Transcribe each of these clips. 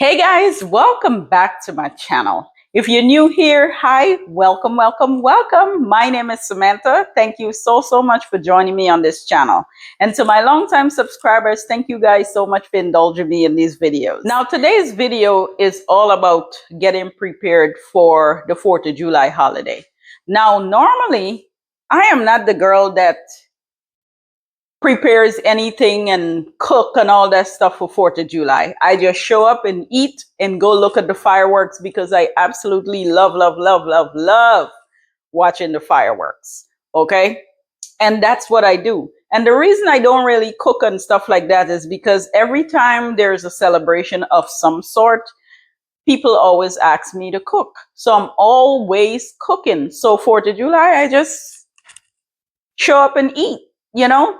Hey guys, welcome back to my channel. If you're new here, hi, welcome, welcome, welcome. My name is Samantha. Thank you so much for joining me on this channel. And to my longtime subscribers, thank you guys so much for indulging me in these videos. Now, today's video is all about getting prepared for the 4th of July holiday. Now, normally, I am not the girl that prepares anything and cook and all that stuff for 4th of July. I just show up and eat and go look at the fireworks because I absolutely love watching the fireworks. Okay? And that's what I do. And the reason I don't really cook and stuff like that is because every time there's a celebration of some sort, people always ask me to cook. So I'm always cooking. So 4th of July, I just show up and eat, you know?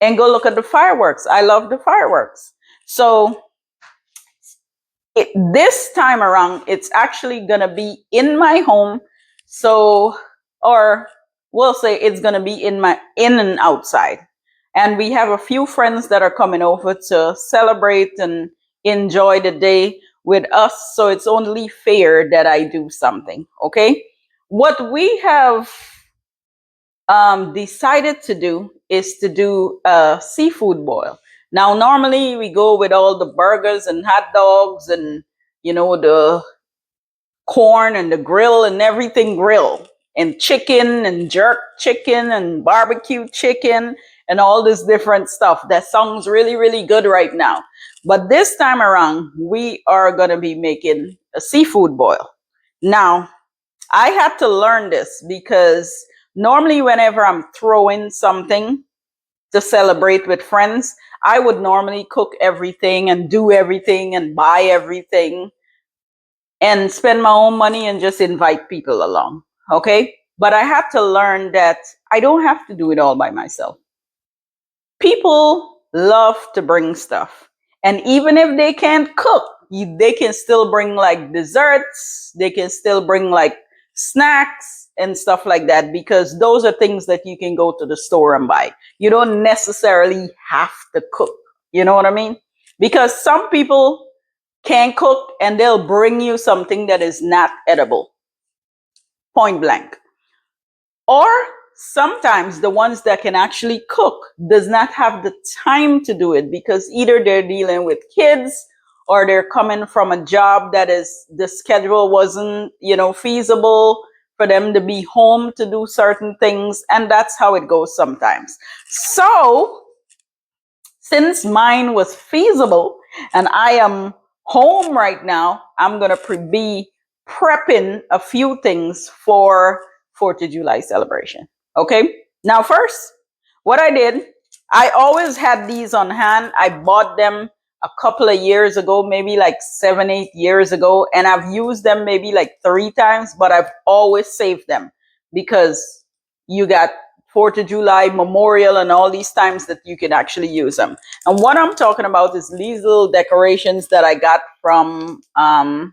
And go look at the fireworks. I love the fireworks. So this time around, it's actually going to be in my home. So, or we'll say it's going to be in and outside. And we have a few friends that are coming over to celebrate and enjoy the day with us. So it's only fair that I do something. Okay. What we have decided to do is to do a seafood boil. Now, normally we go with all the burgers and hot dogs and, the corn and the grill and everything grill and chicken and jerk chicken and barbecue chicken and all this different stuff. That sounds really good right now. But this time around, we are going to be making a seafood boil. Now, I had to learn this because normally whenever I'm throwing something to celebrate with friends, I would normally cook everything and do everything and buy everything and spend my own money and just invite people along. Okay. But I had to learn that I don't have to do it all by myself. People love to bring stuff. And even if they can't cook, they can still bring like desserts. They can still bring like snacks and stuff like that, because those are things that you can go to the store and buy. You don't necessarily have to cook. You know what I mean? Because some people can't cook and they'll bring you something that is not edible. Point blank. Or sometimes the ones that can actually cook does not have the time to do it because either they're dealing with kids or they're coming from a job that is the schedule wasn't, feasible for them to be home to do certain things. And that's how it goes sometimes. So since mine was feasible and I am home right now, I'm going to be prepping a few things for 4th of July celebration. Okay. Now, first, what I did, I always had these on hand. I bought them a couple of years ago, maybe like 7-8 years ago. And I've used them maybe like 3 times, but I've always saved them because you got 4th of July, Memorial, and all these times that you can actually use them. And what I'm talking about is these little decorations that I got from, I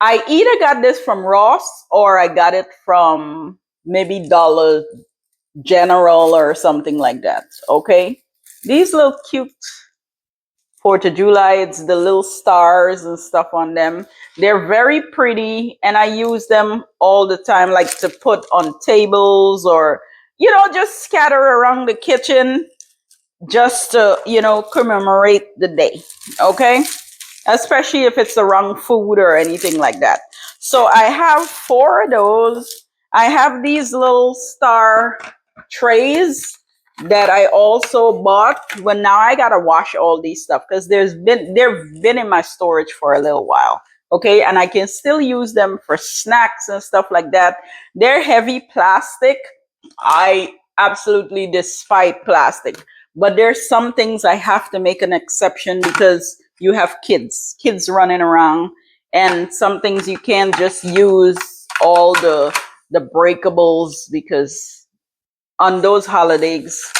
either got this from Ross or I got it from maybe Dollar General or something like that. Okay. These little cute 4th of July, it's the little stars and stuff on them. They're very pretty and I use them all the time, like to put on tables or, just scatter around the kitchen just to, commemorate the day. Okay. Especially if it's the wrong food or anything like that. So I have 4 of those. I have these little star trays that I also bought. But now I gotta wash all these stuff because they've been in my storage for a little while. Okay, and I can still use them for snacks and stuff like that. They're heavy plastic. I absolutely despise plastic, but there's some things I have to make an exception because you have kids running around, and some things you can't just use all the breakables because on those holidays,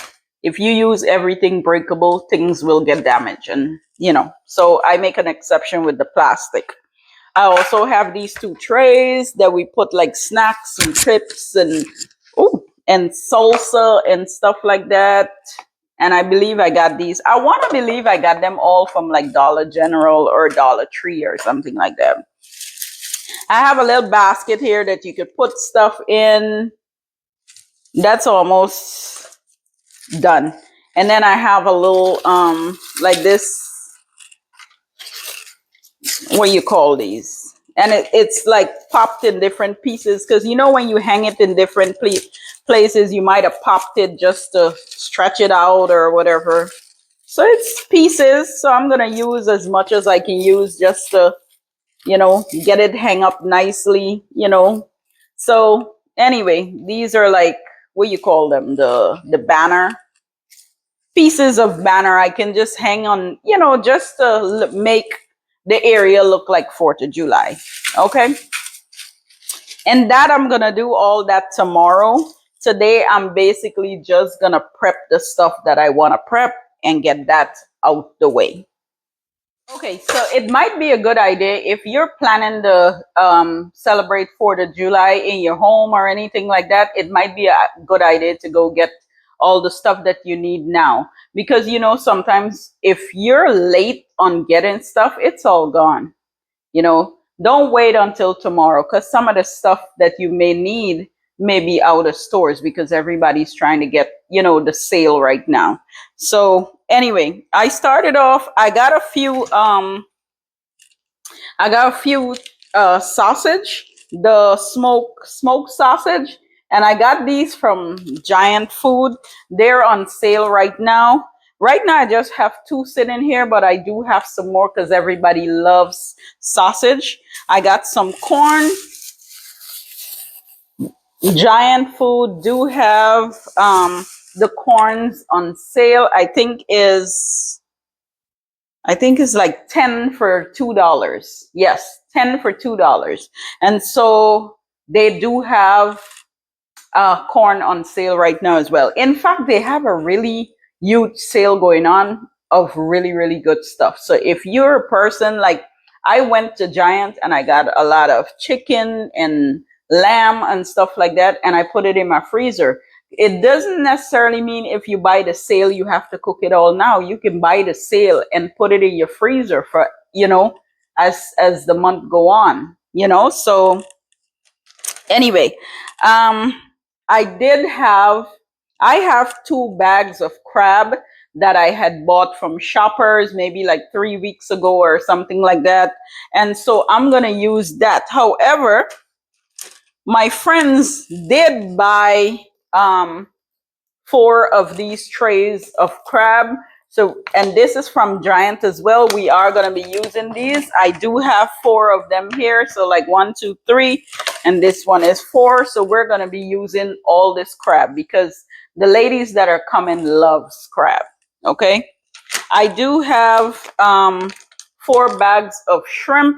if you use everything breakable, things will get damaged. And, so I make an exception with the plastic. I also have these 2 trays that we put like snacks and chips and salsa and stuff like that. And I believe I got these. I want to believe I got them all from like Dollar General or Dollar Tree or something like that. I have a little basket here that you could put stuff in. That's almost done. And then I have a little like this, what do you call these? And it's like popped in different pieces, because you know when you hang it in different places, you might have popped it just to stretch it out or whatever. So it's pieces, so I'm gonna use as much as I can use just to, you know, get it hang up nicely, you know. So anyway, these are like, what you call them, the banner pieces of banner I can just hang on, you know, just to make the area look like 4th of July. Okay. And that I'm going to do all that tomorrow. Today, I'm basically just going to prep the stuff that I want to prep and get that out the way. Okay, so it might be a good idea if you're planning to celebrate 4th of July in your home or anything like that. It might be a good idea to go get all the stuff that you need now, because you know sometimes if you're late on getting stuff, it's all gone. You know, don't wait until tomorrow, because some of the stuff that you may need may be out of stores because everybody's trying to get, you know, the sale right now. So anyway, I started off, I got a few sausage, the smoked sausage, and I got these from Giant Food. They're on sale right now. Right now, I just have 2 sitting here, but I do have some more because everybody loves sausage. I got some corn. Giant Food do have the corns on sale. I think it's like 10 for $2. Yes, 10 for $2. And so they do have corn on sale right now as well. In fact, they have a really huge sale going on of really, really good stuff. So if you're a person like, I went to Giant and I got a lot of chicken and lamb and stuff like that, and I put it in my freezer. It doesn't necessarily mean if you buy the sale, you have to cook it all now. You can buy the sale and put it in your freezer for, you know, as the month go on, you know. So anyway, um, I have 2 bags of crab that I had bought from Shoppers maybe like 3 weeks ago or something like that. And so I'm going to use that. However, my friends did buy 4 of these trays of crab. So, and this is from Giant as well. We are going to be using these. I do have 4 of them here. So like 1, 2, 3, and this one is 4. So we're going to be using all this crab because the ladies that are coming loves crab. Okay. I do have 4 bags of shrimp.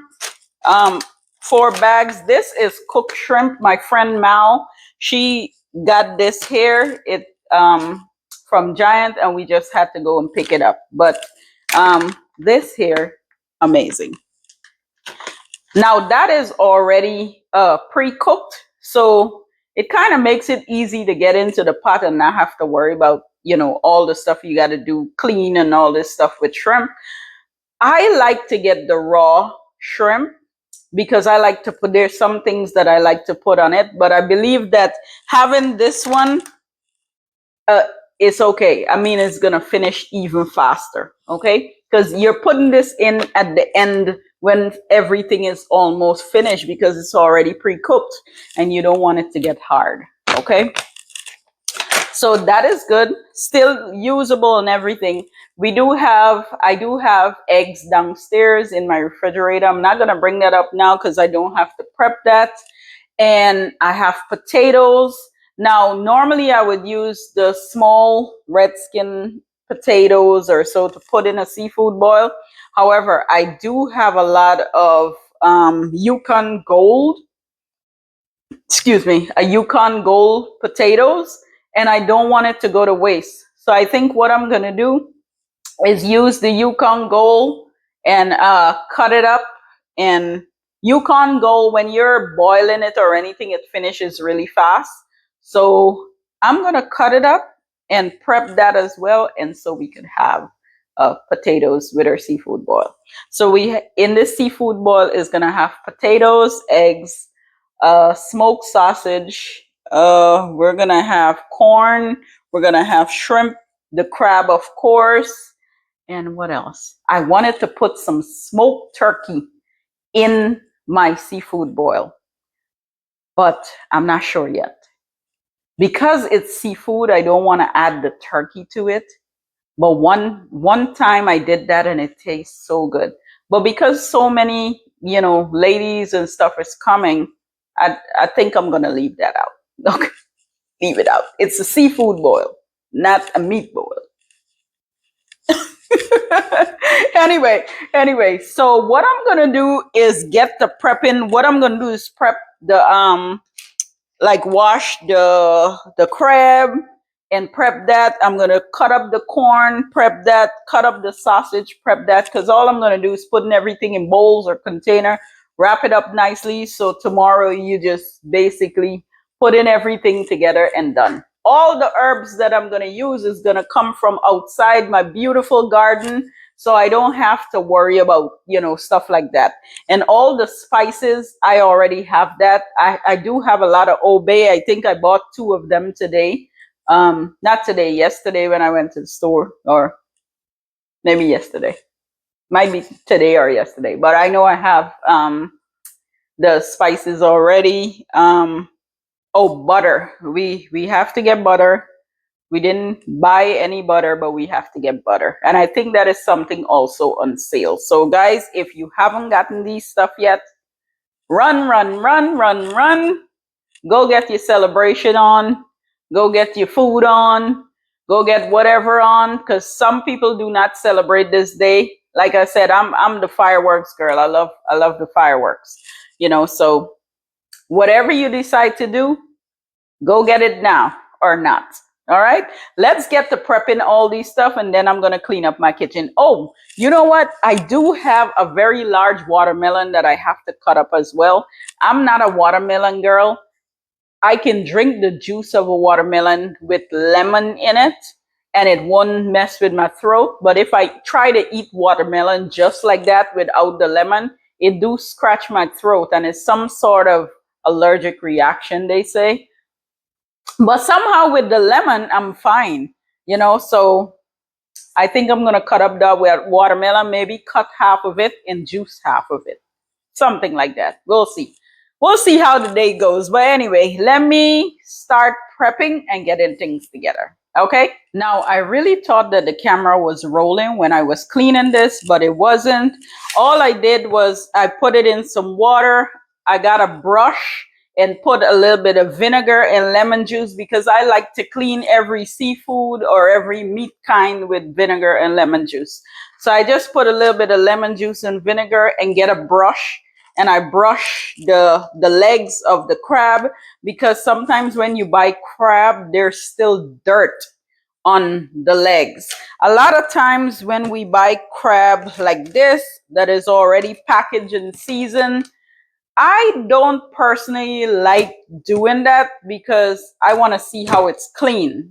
4 bags. This is cooked shrimp. My friend Mal, she got this here. It from Giant, and we just had to go and pick it up. But this here, amazing. Now that is already pre-cooked, so it kind of makes it easy to get into the pot and not have to worry about, you know, all the stuff you got to do clean and all this stuff with shrimp. I like to get the raw shrimp because I like to put, there's some things that I like to put on it, but I believe that having this one, it's okay. I mean, it's gonna finish even faster, okay? Because you're putting this in at the end when everything is almost finished because it's already pre-cooked and you don't want it to get hard, okay? So that is good, still usable and everything. I do have eggs downstairs in my refrigerator. I'm not gonna bring that up now because I don't have to prep that. And I have potatoes. Now, normally I would use the small red skin potatoes or so to put in a seafood boil. However, I do have a lot of Yukon Gold, a Yukon Gold potatoes, and I don't want it to go to waste. So I think what I'm gonna do is use the Yukon Gold and cut it up. And Yukon Gold, when you're boiling it or anything, it finishes really fast. So I'm gonna cut it up and prep that as well, and so we could have potatoes with our seafood boil. So in this seafood boil is gonna have potatoes, eggs, smoked sausage. We're gonna have corn. We're gonna have shrimp, the crab, of course, and what else? I wanted to put some smoked turkey in my seafood boil, but I'm not sure yet. Because it's seafood, I don't want to add the turkey to it. But one time I did that and it tastes so good. But because so many, ladies and stuff is coming, I think I'm gonna leave that out. Okay, leave it out. It's a seafood boil, not a meat boil. anyway, so what I'm gonna do is get the prepping. What I'm gonna do is prep the like wash the crab and prep that. I'm gonna cut up the corn, prep that, cut up the sausage, prep that, because all I'm gonna do is putting everything in bowls or container, wrap it up nicely. So tomorrow you just basically put in everything together and done. All the herbs that I'm gonna use is gonna come from outside my beautiful garden. So I don't have to worry about, stuff like that. And all the spices, I already have that. I do have a lot of obey. I think I bought 2 of them today. Not today, yesterday when I went to the store, or maybe yesterday. Might be today or yesterday, but I know I have the spices already. Oh, butter. We have to get butter. We didn't buy any butter, but we have to get butter. And I think that is something also on sale. So guys, if you haven't gotten these stuff yet, run, run, run, run, run. Go get your celebration on. Go get your food on. Go get whatever on, because some people do not celebrate this day. Like I said, I'm the fireworks girl. I love the fireworks. So whatever you decide to do, go get it now or not. All right, let's get to prepping all these stuff, and then I'm gonna clean up my kitchen. Oh, you know what? I do have a very large watermelon that I have to cut up as well. I'm not a watermelon girl. I can drink the juice of a watermelon with lemon in it, and it won't mess with my throat. But if I try to eat watermelon just like that without the lemon, it do scratch my throat, and it's some sort of allergic reaction, they say. But somehow with the lemon, I'm fine. So I think I'm gonna cut up the watermelon, maybe cut half of it and juice half of it, something like that. We'll see how the day goes. But anyway, let me start prepping and getting things together. Okay, now I really thought that the camera was rolling when I was cleaning this, but it wasn't. All I did was I put it in some water. I got a brush and put a little bit of vinegar and lemon juice, because I like to clean every seafood or every meat kind with vinegar and lemon juice. So I just put a little bit of lemon juice and vinegar and get a brush, and I brush the legs of the crab, because sometimes when you buy crab, there's still dirt on the legs. A lot of times when we buy crab like this that is already packaged and seasoned, I don't personally like doing that, because I want to see how it's clean.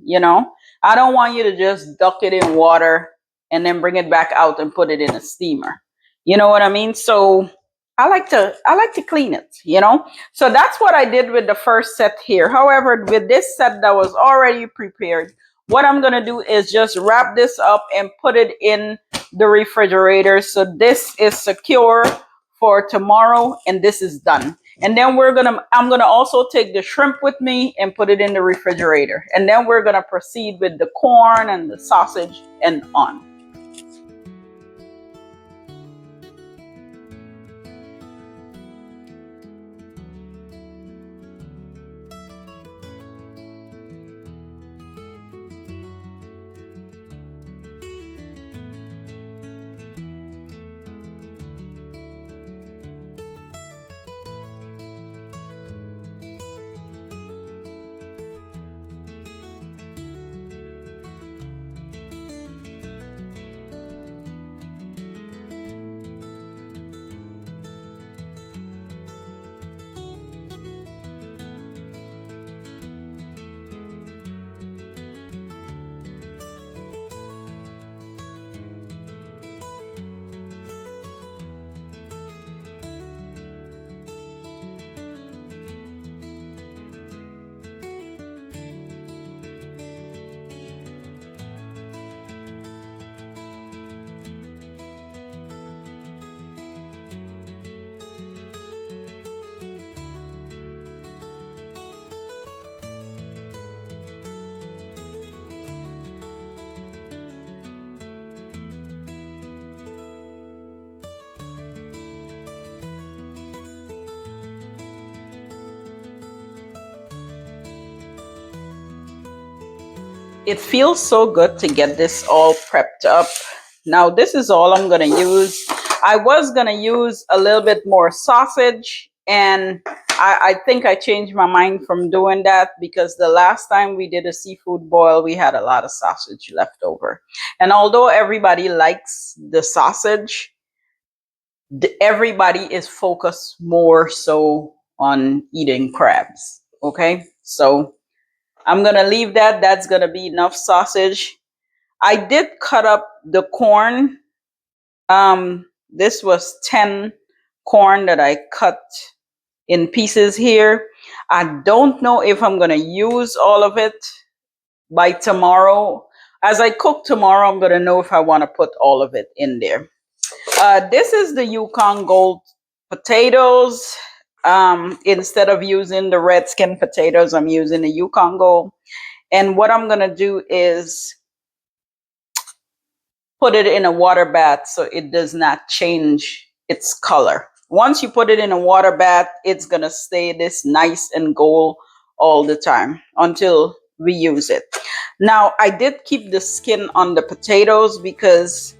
I don't want you to just duck it in water and then bring it back out and put it in a steamer. You know what I mean? So I like to clean it. So that's what I did with the first set here. However, with this set that was already prepared, what I'm going to do is just wrap this up and put it in the refrigerator. So this is secure for tomorrow, and this is done. And then I'm gonna also take the shrimp with me and put it in the refrigerator. And then we're gonna proceed with the corn and the sausage and on. it feels so good to get this all prepped up. Now this is all I'm gonna use. I was gonna use a little bit more sausage, and I think I changed my mind from doing that because the last time we did a seafood boil, we had a lot of sausage left over. And although everybody likes the sausage, everybody is focused more so on eating crabs. Okay, so I'm gonna leave that. That's gonna be enough sausage. I did cut up the corn. This was 10 corn that I cut in pieces here. I don't know if I'm gonna use all of it by tomorrow. As I cook tomorrow, I'm gonna know if I want to put all of it in there. This is the Yukon Gold potatoes. Instead of using the red skin potatoes, I'm using the Yukon Gold. And what I'm gonna do is put it in a water bath so it does not change its color. Once you put it in a water bath, it's gonna stay this nice and gold all the time until we use it. Now, I did keep the skin on the potatoes because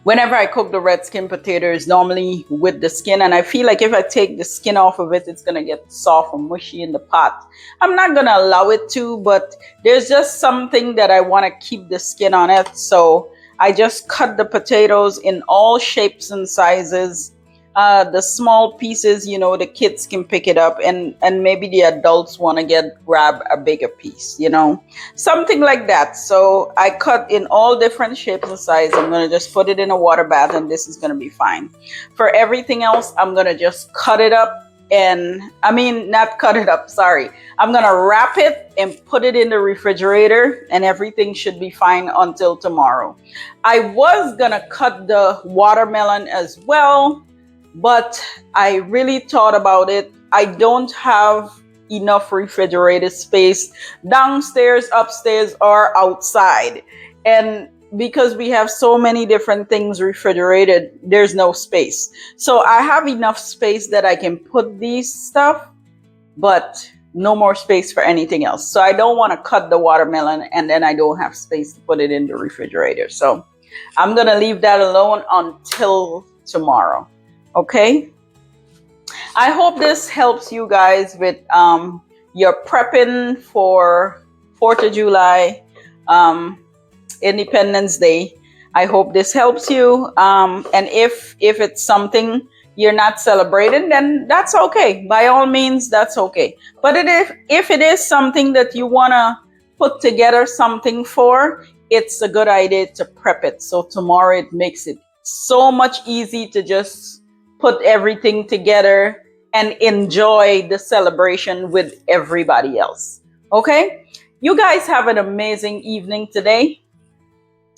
whenever I cook the red skin potatoes, normally with the skin, and I feel like if I take the skin off of it, it's gonna get soft and mushy in the pot. I'm not gonna allow it to, but there's just something that I want to keep the skin on it. So I just cut the potatoes in all shapes and sizes. The small pieces, you know, the kids can pick it up, and maybe the adults want to grab a bigger piece, you know, something like that. So I cut in all different shapes and sizes. I'm going to just put it in a water bath, and this is going to be fine. For everything else, I'm going to just cut it up, and not cut it up, sorry. I'm going to wrap it and put it in the refrigerator, and everything should be fine until tomorrow. I was going to cut the watermelon as well, but I really thought about it. I don't have enough refrigerated space downstairs, upstairs, or outside. And because we have so many different things refrigerated, there's no space. So I have enough space that I can put these stuff, but no more space for anything else. So I don't want to cut the watermelon and then I don't have space to put it in the refrigerator. So I'm going to leave that alone until tomorrow. Okay, I hope this helps you guys with your prepping for 4th of July, Independence Day. I hope this helps you. And if it's something you're not celebrating, then that's okay. By all means, that's okay. But if it is something that you want to put together something for, it's a good idea to prep it. So tomorrow it makes it so much easy to just put everything together and enjoy the celebration with everybody else. Okay? You guys have an amazing evening today,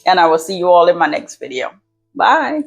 and I will see you all in my next video. Bye.